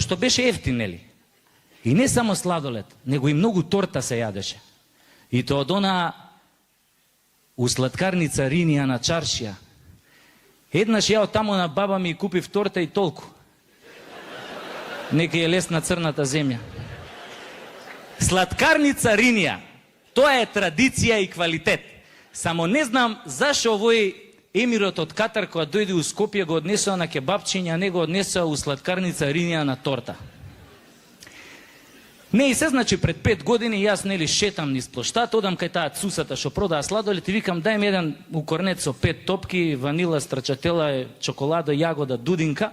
пошто беше ефтин, нели? И не само сладолед, него и многу торта се јадеше. И тоа од она у сладкарница Ринија на чаршија. Еднаш ја од таму на баба ми купив торта и толку. Нека е лес на црната земја. Сладкарница Ринија. Тоа е традиција и квалитет. Само не знам зашо овој емирот од Катар кога дојде у Скопје го однесува на кебапчиња, а не го однесува у сладкарница Ринија на торта. Не, и се значи пред 5 години јас нели шетам низ плоштад, одам кај таа цусата што продаа сладолед и викам дај ми еден укорнет со 5 топки, ванила, страчатела, чоколада, јагода, дудинка.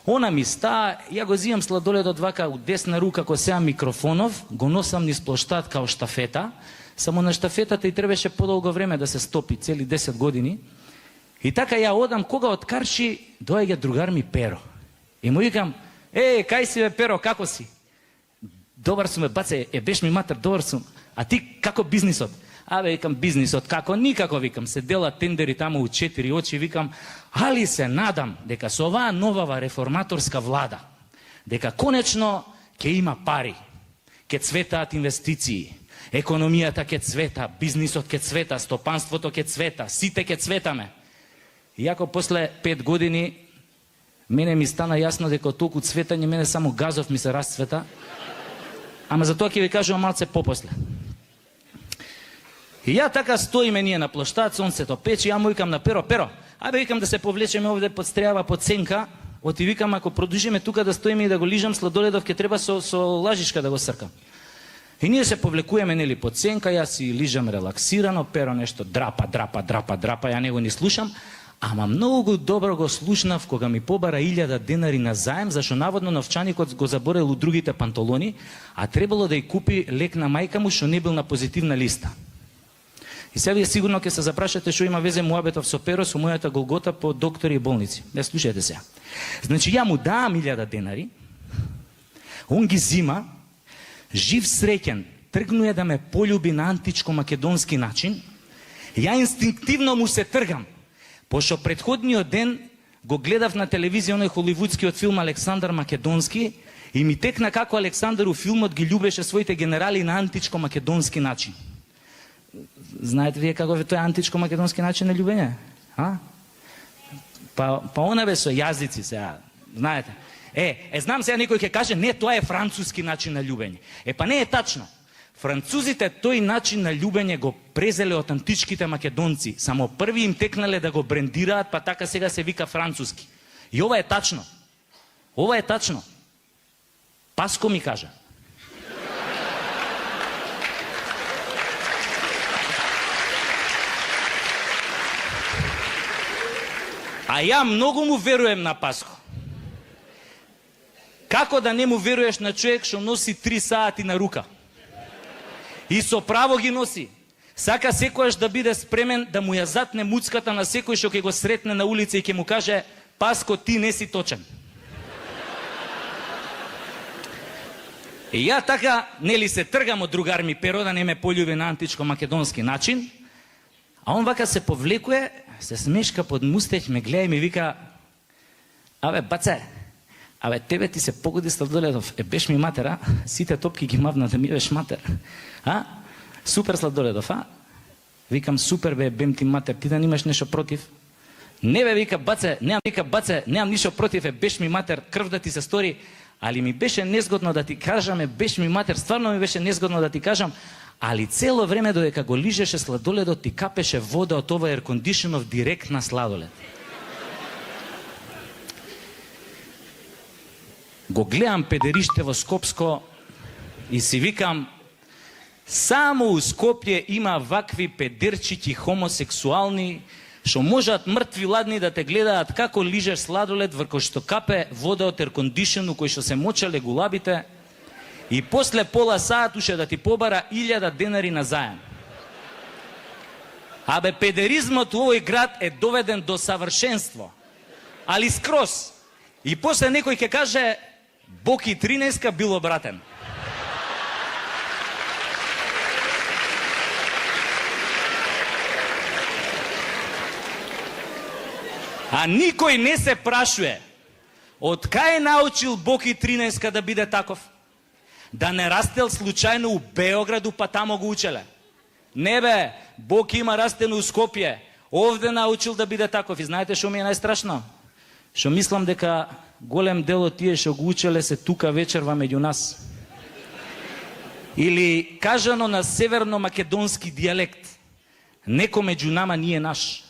Она ми стаа, ја го зимам сладоледот вака у десна рука кој сеа микрофонов, го носам низ плоштад као штафета, само на штафетата и требаше подолго време да се стопи, цели 10 години. И така ја одам, кога од Карши доаѓа другар ми Перо. И му викам, кај си бе Перо, како си? Добар сум, баце, беш ми матер, добар сум. А ти како бизнисот? Викам, бизнисот, како? Никако, викам, се дела тендери таму у 4 очи, викам, али се надам дека со оваа новава реформаторска влада, дека конечно ќе има пари, ќе цветаат инвестиции, економијата ќе цвета, бизнисот ќе цвета, стопанството ќе цвета, сите ќе цветаме. Иако после 5 години, мене ми стана јасно дека од толку цветање, мене само газов ми се расцвета, ама за тоа ќе ви кажувам малце попосле. И ја така стоиме ние на плоштад, сонцето пече, ја му викам на Перо, викам да се повлечеме овде под стреава, под сенка, оти викам ако продолжиме тука да стоиме и да го лижам сладоледов, ќе треба со лажичка да го сркам. И ние се повлекуваме нели под сенка, јас си лижам релаксирано, Перо нешто драпа, ја него не слушам, ама многу добро го слушнав кога ми побара 1000 денари на заем, зашто наводно новчаникот го заборел у другите панталони, а требало да ја купи лек на мајка му што не бил на позитивна листа. И сега вие сигурно ќе се запрашате што има везе муабетов со Перо, со мојата голгота по доктори и болници. Не слушајте сега. Значи ја му давам 1000 денари, он ги зима, жив среќен, тргнуе да ме полюби на античко-македонски начин, ја инстинктивно му се тргам. Пошто предходниот ден го гледав на телевизија оној холивудскиот филм Александар Македонски и ми текна како Александар у филмот ги љубеше своите генерали на античко-македонски начин. Знаете вие како е тој античко-македонски начин на љубење? Па она бе со јазици сега, знаете. Знам сега некој ќе каже, не, тоа е француски начин на љубење. Па не е тачно. Французите тој начин на љубење го презеле од античките македонци. Само први им текнале да го брендираат, па така сега се вика француски. И ова е тачно. Ова е тачно. Паско ми кажа. А ја многу му веруем на Паско. Како да не му веруеш на човек што носи 3 сати на рука? И со право ги носи. Сака секојаш да биде спремен да му ја затне муцката на секој што ќе го сретне на улица и ќе му каже Паско, ти не си точен. И ја така, нели се тргам од другар ми Перо да не ме полюби на античко-македонски начин, а он вака се повлекуе, се смешка под мустех, ме гледа и ми вика, баце, тебе ти се погоди сладоледов, беш ми матер, сите топки ги мавна да ми беш матер. Супер сладоледов, Викам, супер бе, бем ти матер, ти да немаш нешто против? Не бе, вика, баце, немам ништо против, беш ми матер, крв да ти се стори, али ми беше незгодно да ти кажам, беш ми матер, стварно ми беше незгодно да ти кажам, али цело време додека го лижеше сладоледот ти капеше вода од ова еркондишенов директ на сладолед. Го гледам педериште во Скопско и си викам, само у Скопје има вакви педерчики хомосексуални, што можат мртви ладни да те гледаат како лижеш сладолед врко што капе вода од еркондишену кој што се мочале гулабите и после пола саат уше да ти побара 1000 денари на заем. Педеризмот у овој град е доведен до савршенство. Али скроз. И после некој ќе каже Боки 13 бил обратен. А никој не се прашуе Од кај научил Боки 13 да биде таков? Да не растел случајно у Београду, па тамо го учеле. Не бе, Боки има растено у Скопје. Овде научил да биде таков. И знаете што ми е најстрашно? Што мислам дека голем дел од тие што го учеле се тука вечерва меѓу нас. Или кажано на северно-македонски дијалект, неко меѓу нама nije naš.